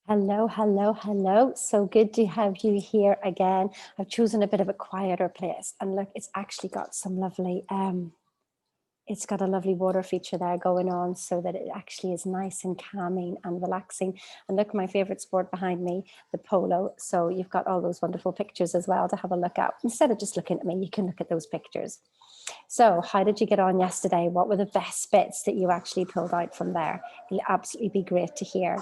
Hello, hello, hello. So good to have you here again. I've chosen a bit of a quieter place, and look, it's actually got some lovely, it's got a lovely water feature there going on so that it actually is nice and calming and relaxing. And look, my favorite sport behind me, the polo. So you've got all those wonderful pictures as well to have a look at. Instead of just looking at me, you can look at those pictures. So how did you get on yesterday? What were the best bits that you actually pulled out from there? It'll absolutely be great to hear.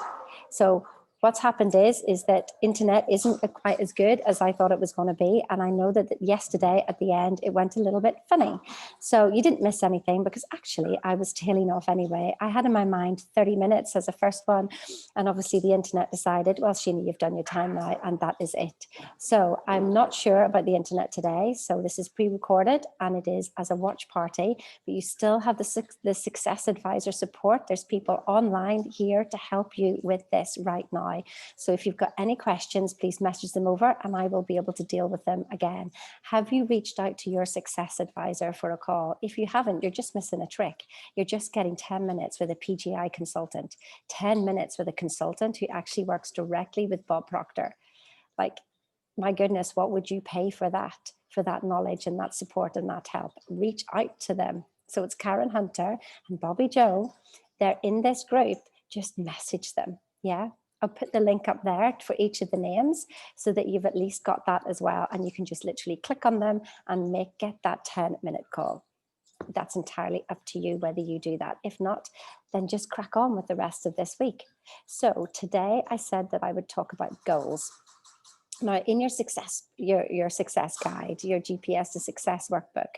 So what's happened is that internet isn't quite as good as I thought it was going to be. And I know that yesterday at the end, it went a little bit funny. So you didn't miss anything because actually I was tailing off anyway. I had in my mind 30 minutes as a first one. And obviously the internet decided, well, Sheena, you've done your time now and that is it. So I'm not sure about the internet today. So this is pre-recorded and it is as a watch party, but you still have the Success Advisor support. There's people online here to help you with this right now. So if you've got any questions, please message them over and I will be able to deal with them again. Have you reached out to your Success Advisor for a call? If you haven't, you're just missing a trick. You're just getting 10 minutes with a PGI consultant, 10 minutes with a consultant who actually works directly with Bob Proctor. Like, my goodness, what would you pay for that knowledge and that support and that help? Reach out to them. So it's Karen Hunter and Bobby Joe. They're in this group. Just message them. Yeah. I'll put the link up there for each of the names so that you've at least got that as well. And you can just literally click on them and get that 10-minute call. That's entirely up to you whether you do that. If not, then just crack on with the rest of this week. So today I said that I would talk about goals. Now, in your success guide, your GPS to success workbook,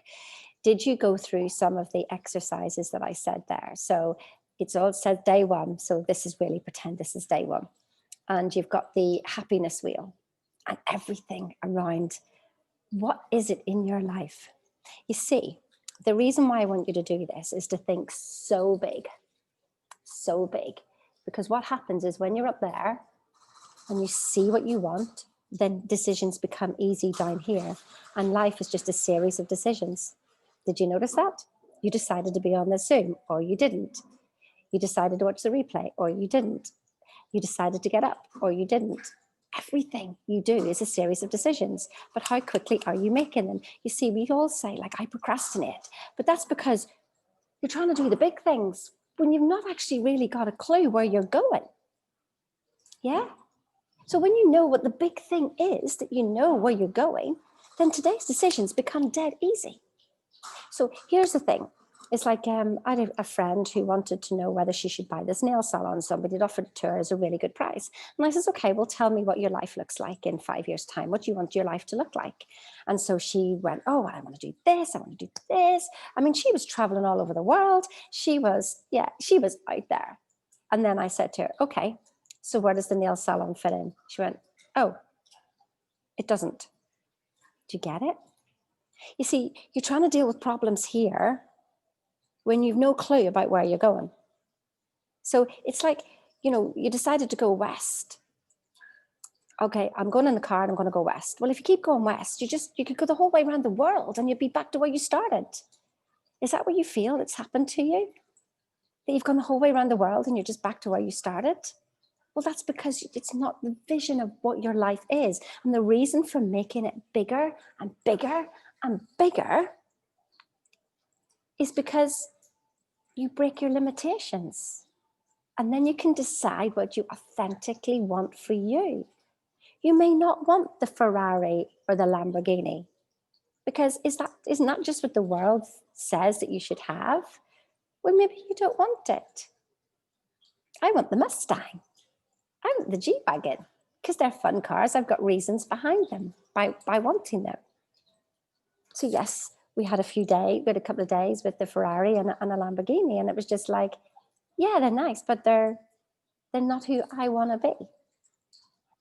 did you go through some of the exercises that I said there? So it's all said day one. So this is really pretend this is day one. And you've got the happiness wheel and everything around what is it in your life? You see, the reason why I want you to do this is to think so big, because what happens is when you're up there and you see what you want, then decisions become easy down here. And life is just a series of decisions. Did you notice that? You decided to be on the Zoom or you didn't. You decided to watch the replay or you didn't. You decided to get up or you didn't. Everything you do is a series of decisions, but how quickly are you making them? You see, we all say, like, I procrastinate, but that's because you're trying to do the big things when you've not actually really got a clue where you're going. Yeah? So when you know what the big thing is, that you know where you're going, then today's decisions become dead easy. So here's the thing. It's like I had a friend who wanted to know whether she should buy this nail salon. Somebody had offered it to her as a really good price. And I says, okay, well, tell me what your life looks like in 5 years' time. What do you want your life to look like? And so she went, oh, I want to do this. I want to do this. I mean, she was traveling all over the world. She was out there. And then I said to her, okay, so where does the nail salon fit in? She went, oh, it doesn't. Do you get it? You see, you're trying to deal with problems here when you've no clue about where you're going. So it's like, you decided to go west. Okay, I'm going in the car and I'm going to go west. Well, if you keep going west, you could go the whole way around the world and you'd be back to where you started. Is that what you feel it's happened to you? That you've gone the whole way around the world and you're just back to where you started? Well, that's because it's not the vision of what your life is. And the reason for making it bigger and bigger and bigger is because you break your limitations. And then you can decide what you authentically want for you. You may not want the Ferrari or the Lamborghini, because isn't that just what the world says that you should have? Well, maybe you don't want it. I want the Mustang. I want the G-Wagon, because they're fun cars. I've got reasons behind them by wanting them. So yes, we had a couple of days with the Ferrari and a Lamborghini, and it was just like, yeah, they're nice, but they're not who I want to be.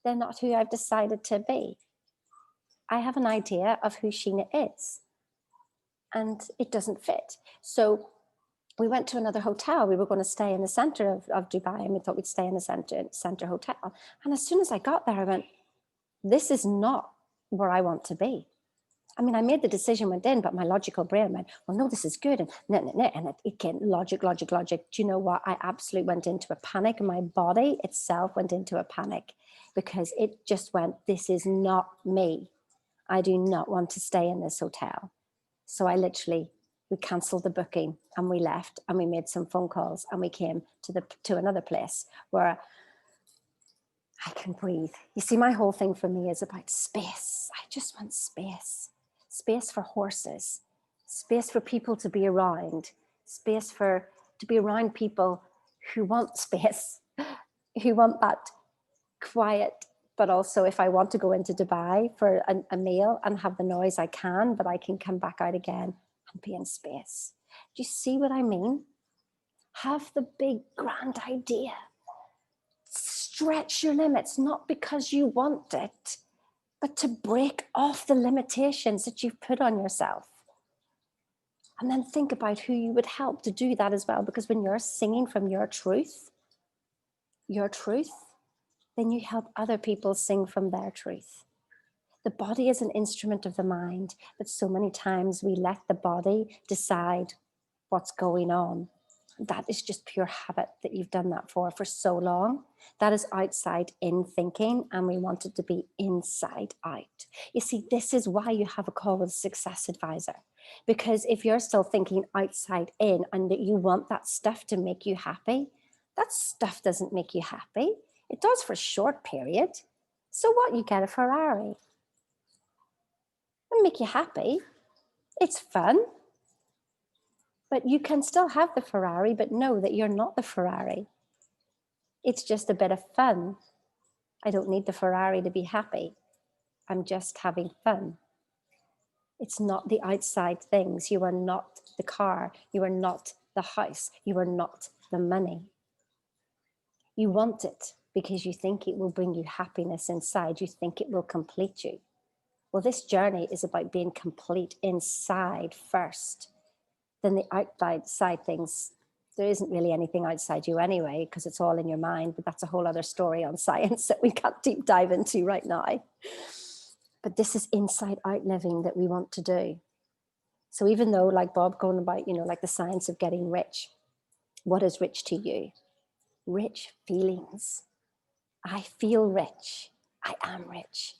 They're not who I've decided to be. I have an idea of who Sheena is, and it doesn't fit. So we went to another hotel. We were going to stay in the center of Dubai, and we thought we'd stay in the center hotel. And as soon as I got there, I went, this is not where I want to be. I mean, I made the decision, went in, but my logical brain went, well, no, this is good. And and it came logic. Do you know what? I absolutely went into a panic. My body itself went into a panic because it just went, this is not me. I do not want to stay in this hotel. So we canceled the booking and we left and we made some phone calls and we came to another place where I can breathe. You see, my whole thing for me is about space. I just want space. Space for horses, space for people to be around, to be around people who want space, who want that quiet. But also, if I want to go into Dubai for a meal and have the noise, I can, but I can come back out again and be in space. Do you see what I mean? Have the big grand idea. Stretch your limits, not because you want it, but to break off the limitations that you've put on yourself. And then think about who you would help to do that as well. Because when you're singing from your truth, then you help other people sing from their truth. The body is an instrument of the mind, but so many times we let the body decide what's going on. That is just pure habit that you've done that for so long. That is outside in thinking, and we want it to be inside out. You see, this is why you have a call with a success advisor, because if you're still thinking outside in and that you want that stuff to make you happy, that stuff doesn't make you happy. It does for a short period. So what? You get a Ferrari. It'll make you happy. It's fun. But you can still have the Ferrari, but know that you're not the Ferrari. It's just a bit of fun. I don't need the Ferrari to be happy. I'm just having fun. It's not the outside things. You are not the car. You are not the house. You are not the money. You want it because you think it will bring you happiness inside. You think it will complete you. Well, this journey is about being complete inside first. Then the outside things, there isn't really anything outside you anyway, because it's all in your mind, but that's a whole other story on science that we can't deep dive into right now. But this is inside out living that we want to do. So even though, like Bob going about, like the science of getting rich, what is rich to you? Rich feelings. I feel rich. I am rich.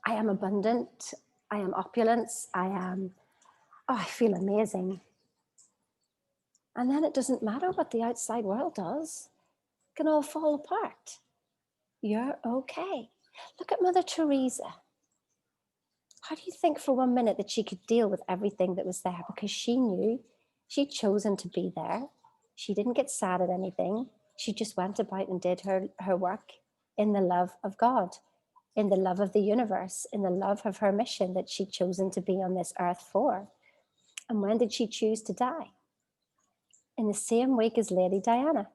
I am abundant. I am opulence. I feel amazing. And then it doesn't matter what the outside world does. It can all fall apart. You're okay. Look at Mother Teresa. How do you think for 1 minute that she could deal with everything that was there? Because she knew she'd chosen to be there. She didn't get sad at anything. She just went about and did her work in the love of God, in the love of the universe, in the love of her mission that she'd chosen to be on this earth for. And when did she choose to die? In the same week as Lady Diana,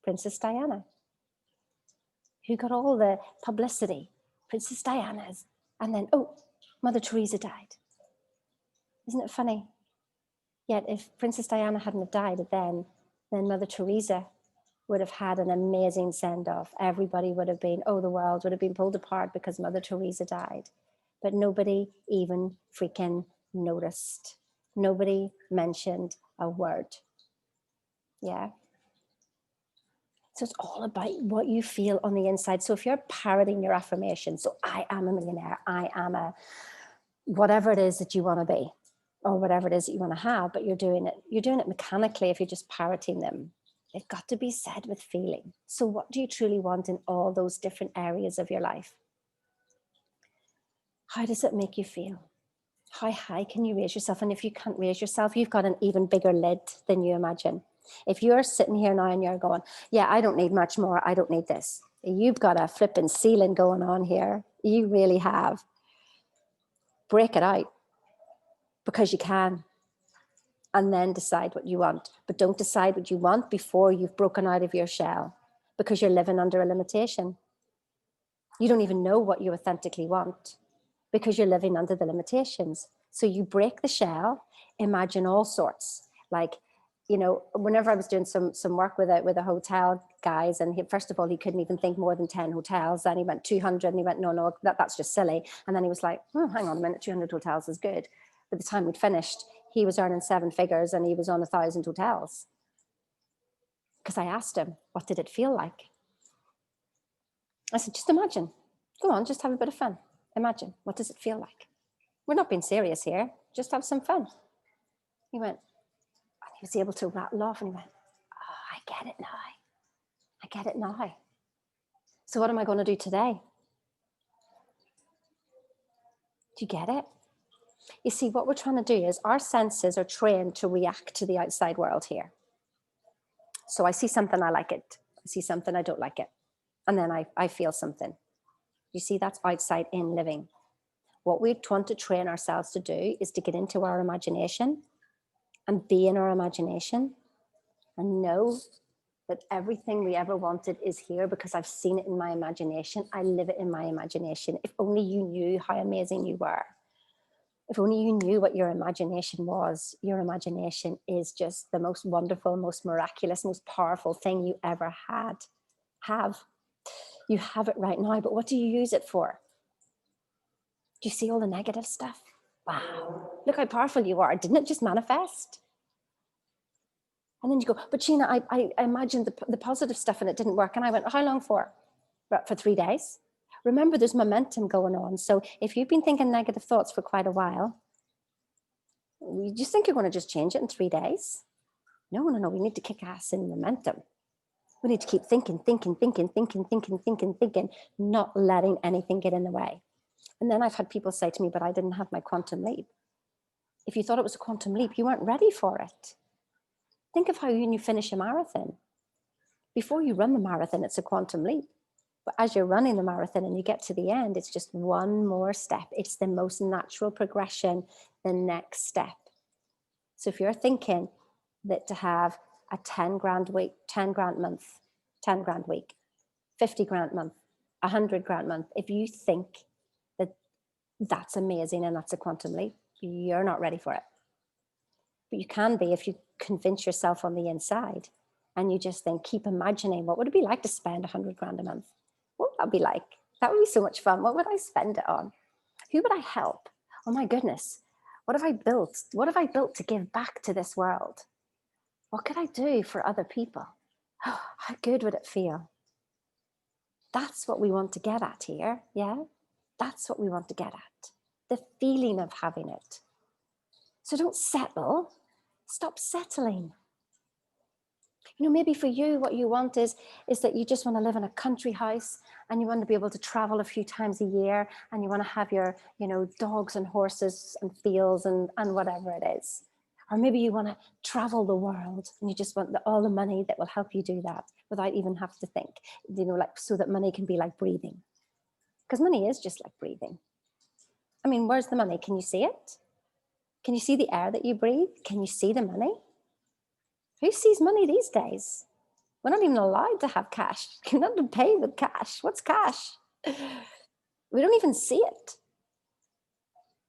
Princess Diana, who got all the publicity, Princess Diana's, and then, Mother Teresa died. Isn't it funny? Yet if Princess Diana hadn't have died then Mother Teresa would have had an amazing send-off. Everybody would have been, the world would have been pulled apart because Mother Teresa died. But nobody even freaking noticed. Nobody mentioned a word. Yeah. So it's all about what you feel on the inside. So if you're parroting your affirmations, so I am a millionaire, I am whatever it is that you want to be, or whatever it is that you want to have, but you're doing it mechanically if you're just parroting them. They've got to be said with feeling. So what do you truly want in all those different areas of your life? How does it make you feel? How high can you raise yourself? And if you can't raise yourself, you've got an even bigger lid than you imagine. If you're sitting here now and you're going, yeah, I don't need much more. I don't need this. You've got a flipping ceiling going on here. You really have. Break it out because you can. And then decide what you want. But don't decide what you want before you've broken out of your shell, because you're living under a limitation. You don't even know what you authentically want because you're living under the limitations. So you break the shell, imagine all sorts, like you know, whenever I was doing some work with a hotel guys, and first of all, he couldn't even think more than 10 hotels. Then he went 200 and he went, no, that's just silly. And then he was like, oh, hang on a minute, 200 hotels is good. By the time we'd finished, he was earning 7 figures and he was on 1,000 hotels. Because I asked him, what did it feel like? I said, just imagine. Go on, just have a bit of fun. Imagine, what does it feel like? We're not being serious here. Just have some fun. He went, and he was able to rattle off and he went, oh, I get it now. I get it now. So what am I going to do today? Do you get it? You see, what we're trying to do is our senses are trained to react to the outside world here. So I see something, I like it. I see something, I don't like it. And then I feel something. You see, that's outside in living. What we want to train ourselves to do is to get into our imagination and be in our imagination and know that everything we ever wanted is here because I've seen it in my imagination. I live it in my imagination. If only you knew how amazing you were. If only you knew what your imagination was. Your imagination is just the most wonderful, most miraculous, most powerful thing you ever have. You have it right now, but what do you use it for? Do you see all the negative stuff? Wow, look how powerful you are. Didn't it just manifest? And then you go, but Sheena, I imagined the positive stuff and it didn't work. And I went, how long for? For 3 days. Remember, there's momentum going on. So if you've been thinking negative thoughts for quite a while, you just think you're going to just change it in 3 days? No. We need to kick ass in momentum. We need to keep thinking, not letting anything get in the way. And then I've had people say to me, but I didn't have my quantum leap. If you thought it was a quantum leap, you weren't ready for it. Think of how when you finish a marathon. Before you run the marathon, it's a quantum leap. But as you're running the marathon and you get to the end, it's just one more step. It's the most natural progression, the next step. So if you're thinking that to have a 10 grand week, 10 grand month, 10 grand week, 50 grand month, 100 grand month, if you think that that's amazing and that's a quantum leap, you're not ready for it. But you can be if you convince yourself on the inside and you just think, keep imagining, what would it be like to spend 100 grand a month? What would that be like? That would be so much fun. What would I spend it on? Who would I help? Oh my goodness. What have I built? What have I built to give back to this world? What could I do for other people? Oh, how good would it feel? That's what we want to get at here. Yeah, that's what we want to get at. The feeling of having it. So don't settle. Stop settling. You know, maybe for you, what you want is that you just want to live in a country house and you want to be able to travel a few times a year and you want to have your, you know, dogs and horses and fields and whatever it is. Or maybe you want to travel the world and you just want all the money that will help you do that without even having to think, you know, like so that money can be like breathing. Because money is just like breathing. I mean, where's the money? Can you see it? Can you see the air that you breathe? Can you see the money? Who sees money these days? We're not even allowed to have cash. You're not to pay with cash. What's cash? We don't even see it.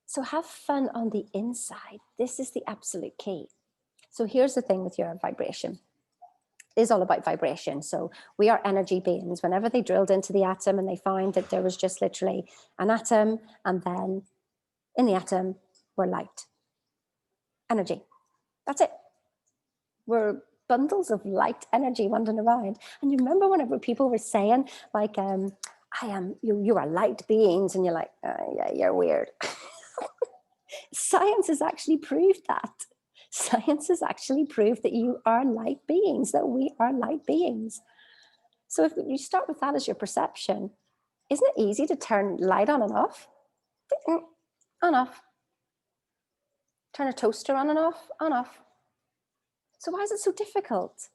So have fun on the inside. This is the absolute key. So here's the thing with your vibration. It is all about vibration. So we are energy beings. Whenever they drilled into the atom and they found that there was just literally an atom, and then in the atom were light. Energy. That's it. We're bundles of light energy wandering around. And you remember whenever people were saying like, you are light beings, and you're like, yeah, you're weird. Science has actually proved that. Science has actually proved that you are light beings, that we are light beings. So if you start with that as your perception, isn't it easy to turn light on and off? On, off. Turn a toaster on and off, on, off. So why is it so difficult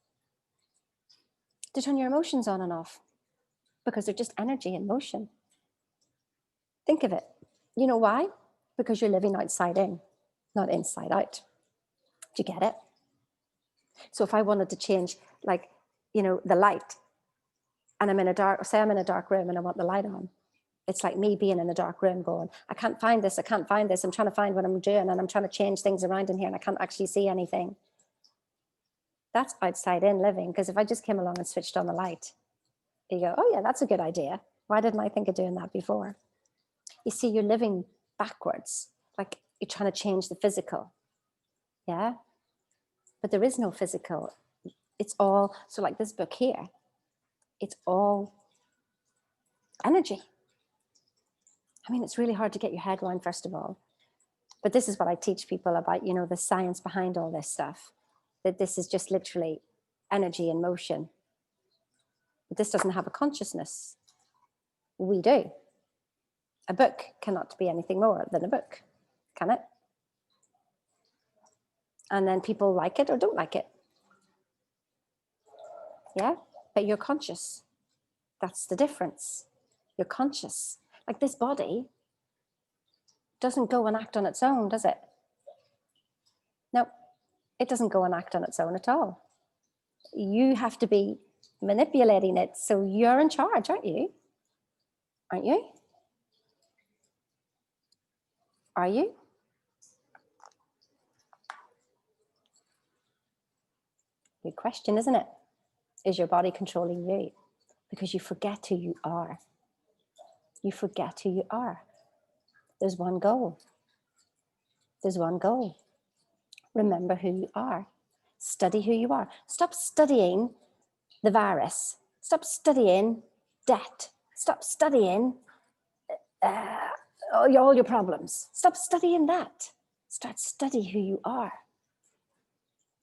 to turn your emotions on and off? Because they're just energy in motion. Think of it. You know why? Because you're living outside in, not inside out. Do you get it? So if I wanted to change, like, you know, the light, and I'm in a dark, say I'm in a dark room and I want the light on, it's like me being in a dark room going, I can't find this, I'm trying to find what I'm doing, and I'm trying to change things around in here and I can't actually see anything. That's outside in living. Because if I just came along and switched on the light, you go, oh yeah, that's a good idea. Why didn't I think of doing that before? You see, you're living backwards, like you're trying to change the physical. Yeah. But there is no physical. It's all, so like this book here, it's all energy. I mean, it's really hard to get your head around, first of all. But this is what I teach people about, you know, the science behind all this stuff, that this is just literally energy in motion. But this doesn't have a consciousness. We do. A book cannot be anything more than a book, can it? And then people like it or don't like it. Yeah, but you're conscious. That's the difference. You're conscious. Like this body doesn't go and act on its own, does it? No, it doesn't go and act on its own at all. You have to be manipulating it. So you're in charge, aren't you? Aren't you? Are you? Good question, isn't it? Is your body controlling you? Because you forget who you are. You forget who you are. There's one goal. There's one goal. Remember who you are. Study who you are. Stop studying the virus. Stop studying debt. Stop studying all your problems. Stop studying that. Start study who you are.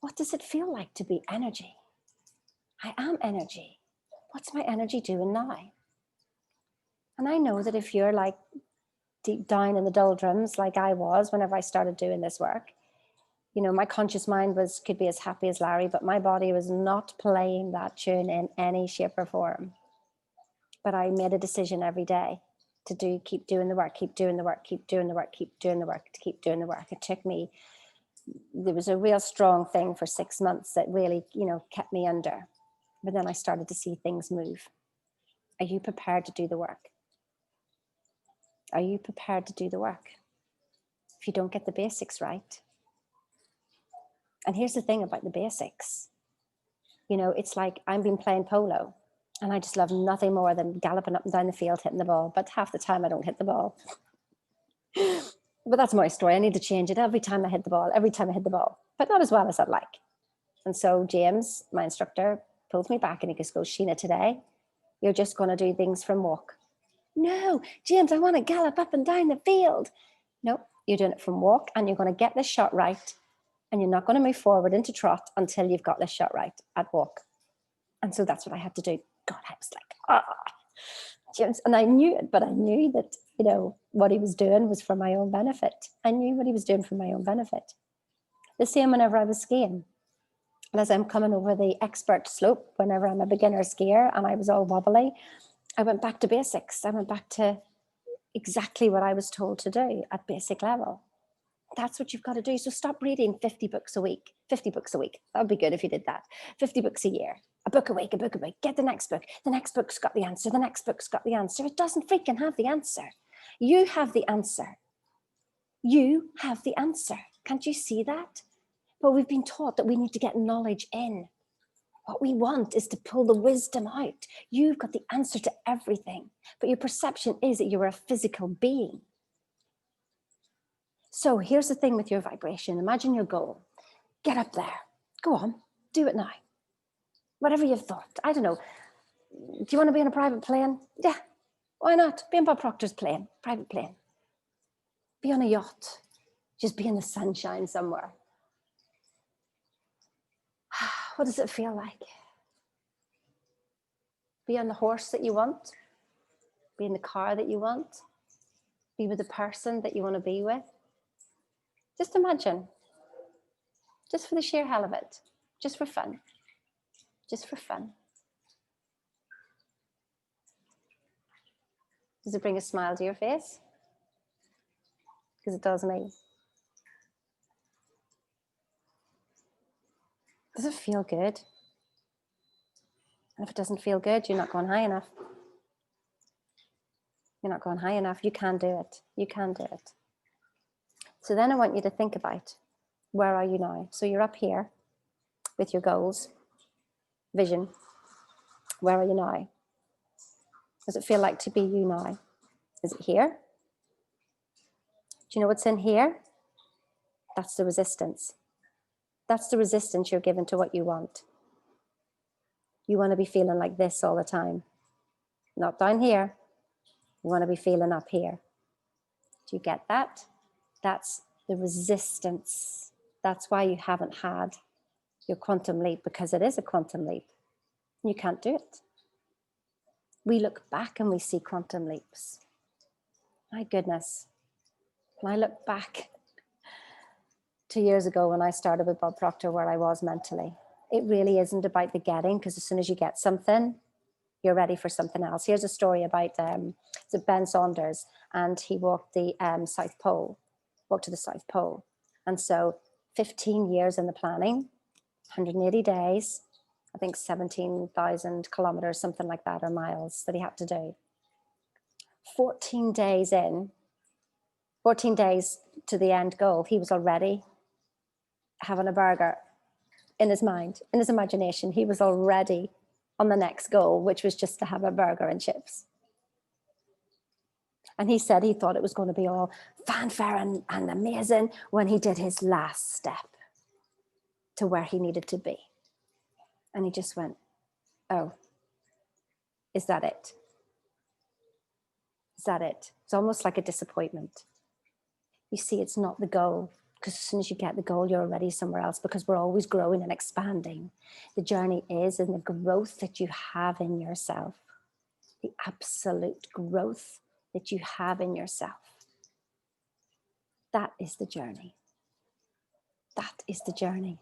What does it feel like to be energy? I am energy. What's my energy doing now? And I know that if you're like deep down in the doldrums, like I was whenever I started doing this work, you know, my conscious mind could be as happy as Larry, but my body was not playing that tune in any shape or form. But I made a decision every day to keep doing the work, keep doing the work, keep doing the work, keep doing the work, to keep doing the work. It took me, there was a real strong thing for 6 months that really, you know, kept me under. But then I started to see things move. Are you prepared to do the work? Are you prepared to do the work? If you don't get the basics right. And here's the thing about the basics. You know, it's like I've been playing polo and I just love nothing more than galloping up and down the field, hitting the ball. But half the time I don't hit the ball. But that's my story. I need to change it every time I hit the ball, but not as well as I'd like. And so James, my instructor, pulls me back and he goes, Sheena, today, you're just going to do things from walk. No, James, I want to gallop up and down the field. No, you're doing it from walk and you're going to get this shot right. And you're not going to move forward into trot until you've got this shot right at walk. And so that's what I had to do. God, I was like, James. And I knew it, but I knew that, you know, what he was doing was for my own benefit. I knew what he was doing for my own benefit. The same whenever I was skiing. And as I'm coming over the expert slope, whenever I'm a beginner skier and I was all wobbly, I went back to basics. I went back to exactly what I was told to do at basic level. That's what you've got to do. So stop reading 50 books a week. 50 books a week. That would be good if you did that. 50 books a year. A book a week, a book a week. Get the next book. The next book's got the answer. The next book's got the answer. It doesn't freaking have the answer. You have the answer. You have the answer. Can't you see that? But we've been taught that we need to get knowledge in. What we want is to pull the wisdom out. You've got the answer to everything. But your perception is that you're a physical being. So here's the thing with your vibration. Imagine your goal. Get up there. Go on. Do it now. Whatever you've thought. I don't know. Do you want to be in a private plane? Yeah. Why not? Be in Bob Proctor's plane. Private plane. Be on a yacht. Just be in the sunshine somewhere. What does it feel like? Be on the horse that you want. Be in the car that you want. Be with the person that you want to be with. Just imagine. Just for the sheer hell of it. Just for fun. Just for fun. Does it bring a smile to your face? Because it does me. Does it feel good? And if it doesn't feel good, you're not going high enough. You're not going high enough. You can do it. You can do it. So then I want you to think about, where are you now? So you're up here with your goals, vision. Where are you now? Does it feel like to be you now? Is it here? Do you know what's in here? That's the resistance. That's the resistance you're given to what you want. You want to be feeling like this all the time. Not down here. You want to be feeling up here. Do you get that? That's the resistance. That's why you haven't had your quantum leap, because it is a quantum leap. You can't do it. We look back and we see quantum leaps. My goodness. When I look back 2 years ago when I started with Bob Proctor, where I was mentally, it really isn't about the getting, because as soon as you get something, you're ready for something else. Here's a story about Ben Saunders, and he walked the South Pole, walked to the South Pole. And so 15 years in the planning, 180 days, I think 17,000 kilometers, something like that, or miles that he had to do. 14 days in, 14 days to the end goal, he was already having a burger in his mind, in his imagination. He was already on the next goal, which was just to have a burger and chips. And he said he thought it was going to be all fanfare and amazing when he did his last step to where he needed to be. And he just went, oh, is that it? Is that it? It's almost like a disappointment. You see, it's not the goal, because as soon as you get the goal, you're already somewhere else, because we're always growing and expanding. The journey is in the growth that you have in yourself, the absolute growth that you have in yourself. That is the journey. That is the journey.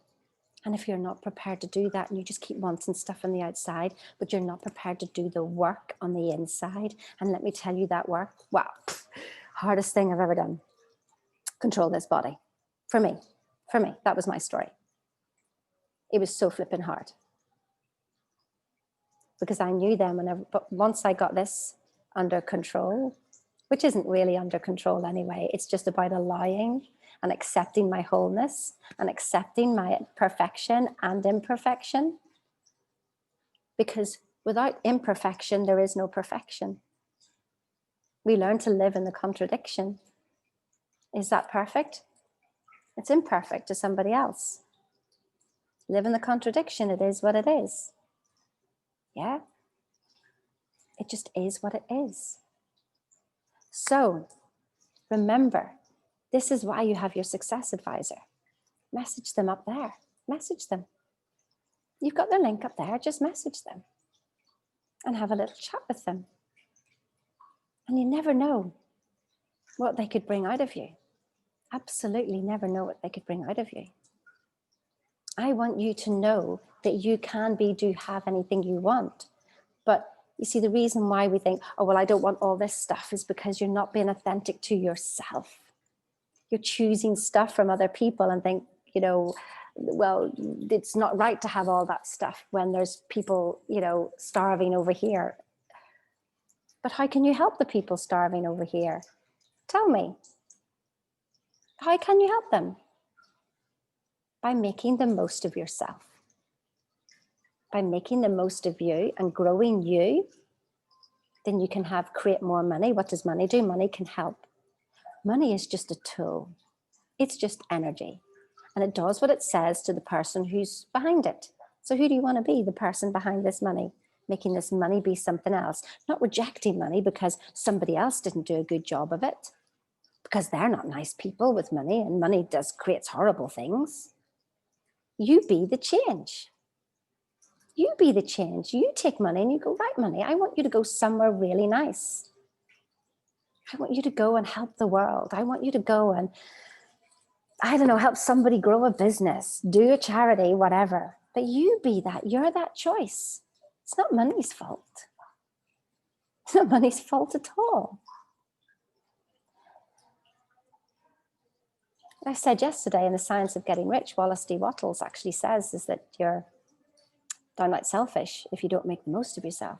And if you're not prepared to do that, and you just keep wanting stuff on the outside, but you're not prepared to do the work on the inside, and let me tell you, that work, wow, hardest thing I've ever done. Control this body. For me, that was my story. It was so flipping hard. Because I knew then, but once I got this under control, which isn't really under control anyway, it's just about allowing and accepting my wholeness and accepting my perfection and imperfection. Because without imperfection, there is no perfection. We learn to live in the contradiction. Is that perfect? It's imperfect to somebody else. Live in the contradiction. It is what it is. Yeah. It just is what it is. So remember, this is why you have your success advisor. Message them up there. Message them. You've got their link up there. Just message them and have a little chat with them. And you never know what they could bring out of you. Absolutely never know what they could bring out of you. I want you to know that you can be, do, have anything you want. But you see, the reason why we think, oh, well, I don't want all this stuff is because you're not being authentic to yourself. You're choosing stuff from other people and think, you know, well, it's not right to have all that stuff when there's people, you know, starving over here. But how can you help the people starving over here? Tell me. How can you help them? By making the most of yourself. By making the most of you and growing you, then you can create more money. What does money do? Money can help. Money is just a tool. It's just energy. And it does what it says to the person who's behind it. So who do you want to be? The person behind this money, making this money be something else, not rejecting money because somebody else didn't do a good job of it, because they're not nice people with money, and money creates horrible things. You be the change. You be the change. You take money and you go, right, money, I want you to go somewhere really nice. I want you to go and help the world. I want you to go and, I don't know, help somebody grow a business, do a charity, whatever. But you be that. You're that choice. It's not money's fault. It's not money's fault at all. I said yesterday in The Science of Getting Rich, Wallace D. Wattles actually says is that you're downright selfish if you don't make the most of yourself.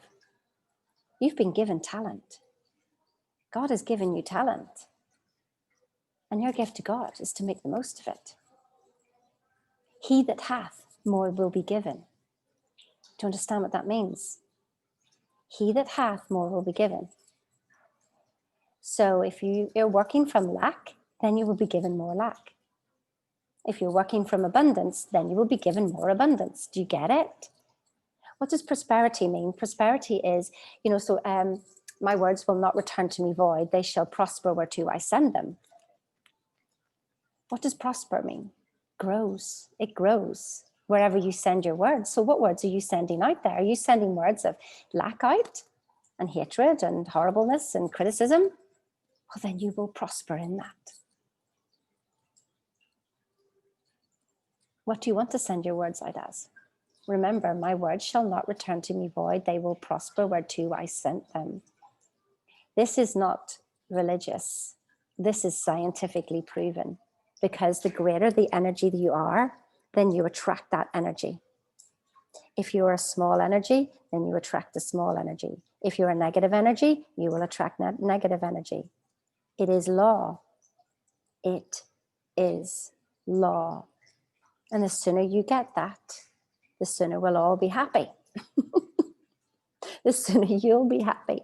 You've been given talent. God has given you talent. And your gift to God is to make the most of it. He that hath more will be given. Do you understand what that means? He that hath, more will be given. So if you're working from lack, then you will be given more lack. If you're working from abundance, then you will be given more abundance. Do you get it? What does prosperity mean? Prosperity is, my words will not return to me void. They shall prosper whereto I send them. What does prosper mean? Grows. It grows wherever you send your words. So what words are you sending out there? Are you sending words of lack out and hatred and horribleness and criticism? Well, then you will prosper in that. What do you want to send your words out as? Remember, my words shall not return to me void. They will prosper whereto I sent them. This is not religious. This is scientifically proven, because the greater the energy that you are, then you attract that energy. If you're a small energy, then you attract a small energy. If you're a negative energy, you will attract negative energy. It is law. It is law. And the sooner you get that, the sooner we'll all be happy. The sooner you'll be happy.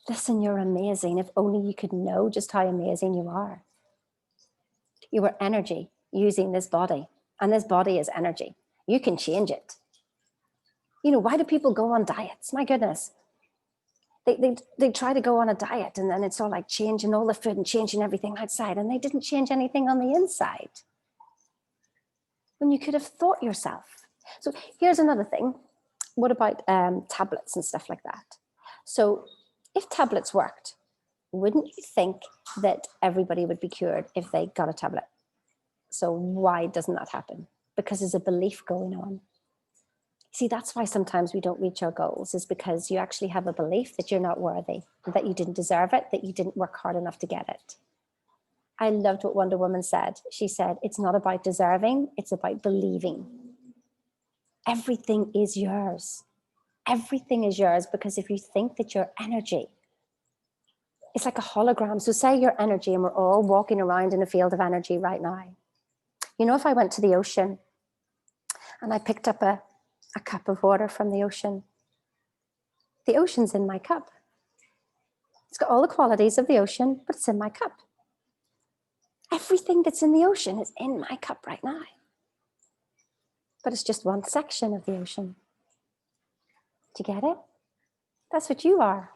Listen, you're amazing. If only you could know just how amazing you are. You are energy using this body, and this body is energy. You can change it. Why do people go on diets? My goodness. They try to go on a diet, and then it's all like changing all the food and changing everything outside, and they didn't change anything on the inside. When you could have thought yourself. So here's another thing. What about tablets and stuff like that? So if tablets worked, wouldn't you think that everybody would be cured if they got a tablet? So why doesn't that happen? Because there's a belief going on. See, that's why sometimes we don't reach our goals, is because you actually have a belief that you're not worthy, that you didn't deserve it, that you didn't work hard enough to get it. I loved what Wonder Woman said. She said, it's not about deserving, it's about believing. Everything is yours. Everything is yours, because if you think that your energy, it's like a hologram. So say your energy, and we're all walking around in a field of energy right now. If I went to the ocean and I picked up a cup of water from the ocean's in my cup. It's got all the qualities of the ocean, but it's in my cup. Everything that's in the ocean is in my cup right now. But it's just one section of the ocean. Do you get it? That's what you are.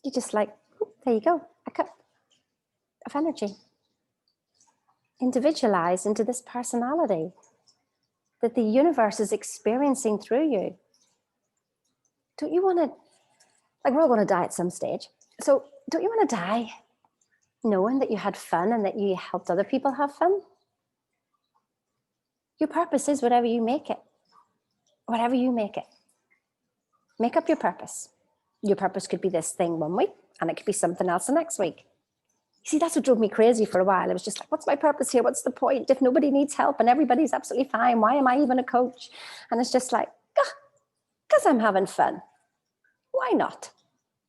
You're just like, oh, there you go, a cup of energy. Individualized into this personality that the universe is experiencing through you. Don't you want to, we're all going to die at some stage. So don't you want to die knowing that you had fun and that you helped other people have fun? Your purpose is whatever you make it. Whatever you make it. Make up your purpose. Your purpose could be this thing one week, and it could be something else the next week. You see, that's what drove me crazy for a while. I was just like, what's my purpose here? What's the point? If nobody needs help and everybody's absolutely fine, why am I even a coach? And it's just like, because I'm having fun. Why not?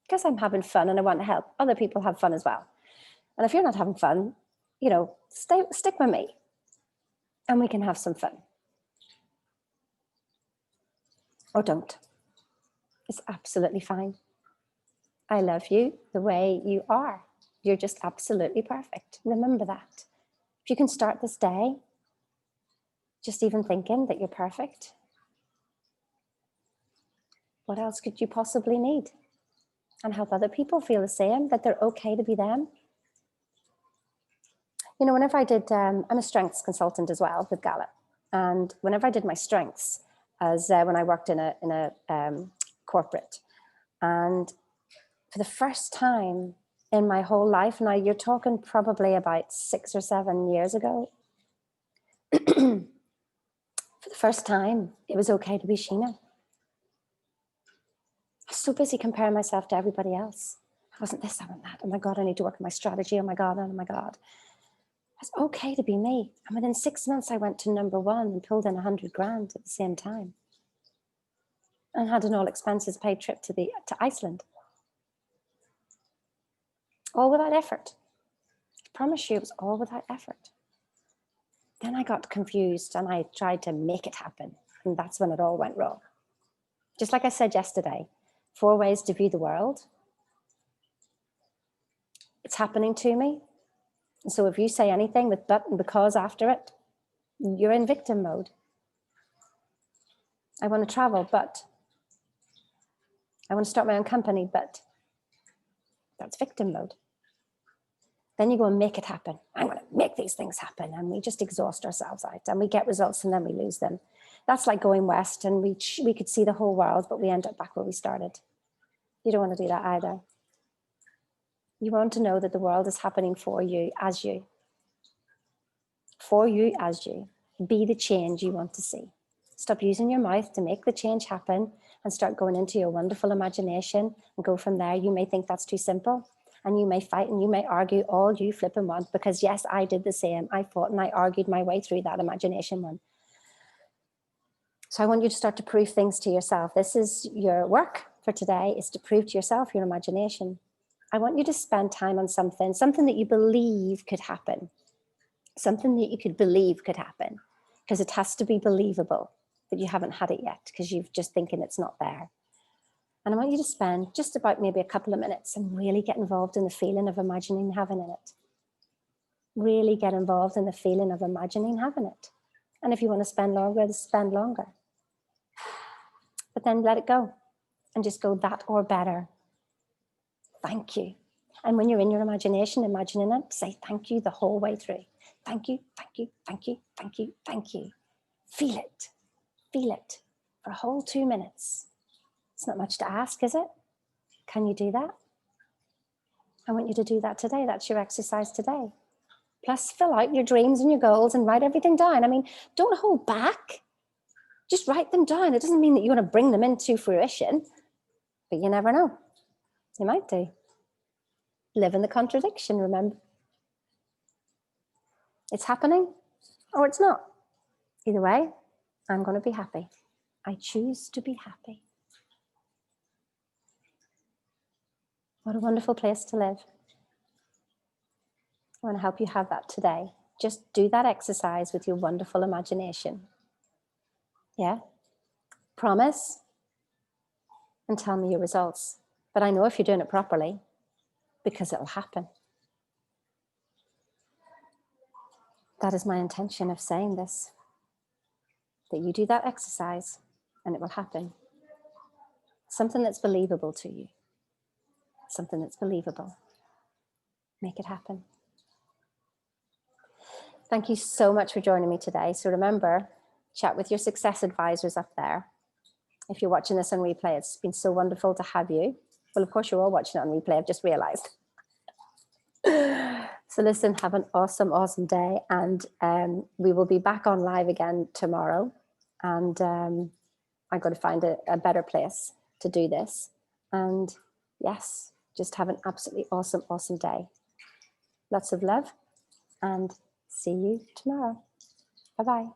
Because I'm having fun and I want to help other people have fun as well. And if you're not having fun, stick with me and we can have some fun. Or don't. It's absolutely fine. I love you the way you are. You're just absolutely perfect. Remember that. If you can start this day, just even thinking that you're perfect, what else could you possibly need? And help other people feel the same, that they're okay to be them. Whenever I did, I'm a strengths consultant as well with Gallup. And whenever I did my strengths, as when I worked in a corporate, and for the first time in my whole life, now you're talking probably about 6 or 7 years ago, for the first time, it was okay to be Sheena. I was so busy comparing myself to everybody else. I wasn't this, I wasn't that. Oh my God, I need to work on my strategy. Oh my God. It's okay to be me. And within 6 months, I went to #1 and pulled in 100 grand at the same time. And had an all expenses paid trip to Iceland. All without effort. I promise you, it was all without effort. Then I got confused and I tried to make it happen. And that's when it all went wrong. Just like I said yesterday, 4 ways to view the world. It's happening to me. And so if you say anything with but and because after it, you're in victim mode. I want to travel, but I want to start my own company, but that's victim mode. Then you go and make it happen. I'm going to make these things happen. And we just exhaust ourselves out and we get results and then we lose them. That's like going west and we could see the whole world, but we end up back where we started. You don't want to do that either. You want to know that the world is happening for you as you. For you as you. Be the change you want to see. Stop using your mouth to make the change happen and start going into your wonderful imagination and go from there. You may think that's too simple. And you may fight and you may argue all you flipping want, because yes, I did the same. I fought and I argued my way through that imagination one. So I want you to start to prove things to yourself. This is your work for today, is to prove to yourself your imagination. I want you to spend time on something that you believe could happen. Something that you could believe could happen, because it has to be believable, but you haven't had it yet because you're just thinking it's not there. And I want you to spend just about maybe a couple of minutes and really get involved in the feeling of imagining having it. Really get involved in the feeling of imagining having it. And if you want to spend longer, spend longer. But then let it go and just go that or better. Thank you. And when you're in your imagination, imagining it, say thank you the whole way through. Thank you, thank you, thank you, thank you, thank you. Feel it for a whole 2 minutes. It's not much to ask, is it? Can you do that? I want you to do that today. That's your exercise today. Plus, fill out your dreams and your goals and write everything down. I mean, don't hold back. Just write them down. It doesn't mean that you want to bring them into fruition, but you never know. You might do. Live in the contradiction, remember? It's happening or it's not. Either way, I'm going to be happy. I choose to be happy. What a wonderful place to live. I want to help you have that today. Just do that exercise with your wonderful imagination. Yeah? Promise and tell me your results. But I know if you're doing it properly, because it'll happen. That is my intention of saying this. That you do that exercise and it will happen. Something that's believable to you. Something that's believable. Make it happen. Thank you so much for joining me today. So remember, chat with your success advisors up there. If you're watching this on replay, it's been so wonderful to have you. Well, of course, you're all watching it on replay. I've just realized. So listen, have an awesome, awesome day. And we will be back on live again tomorrow. And I've got to find a better place to do this. And yes, just have an absolutely awesome, awesome day. Lots of love and see you tomorrow. Bye-bye.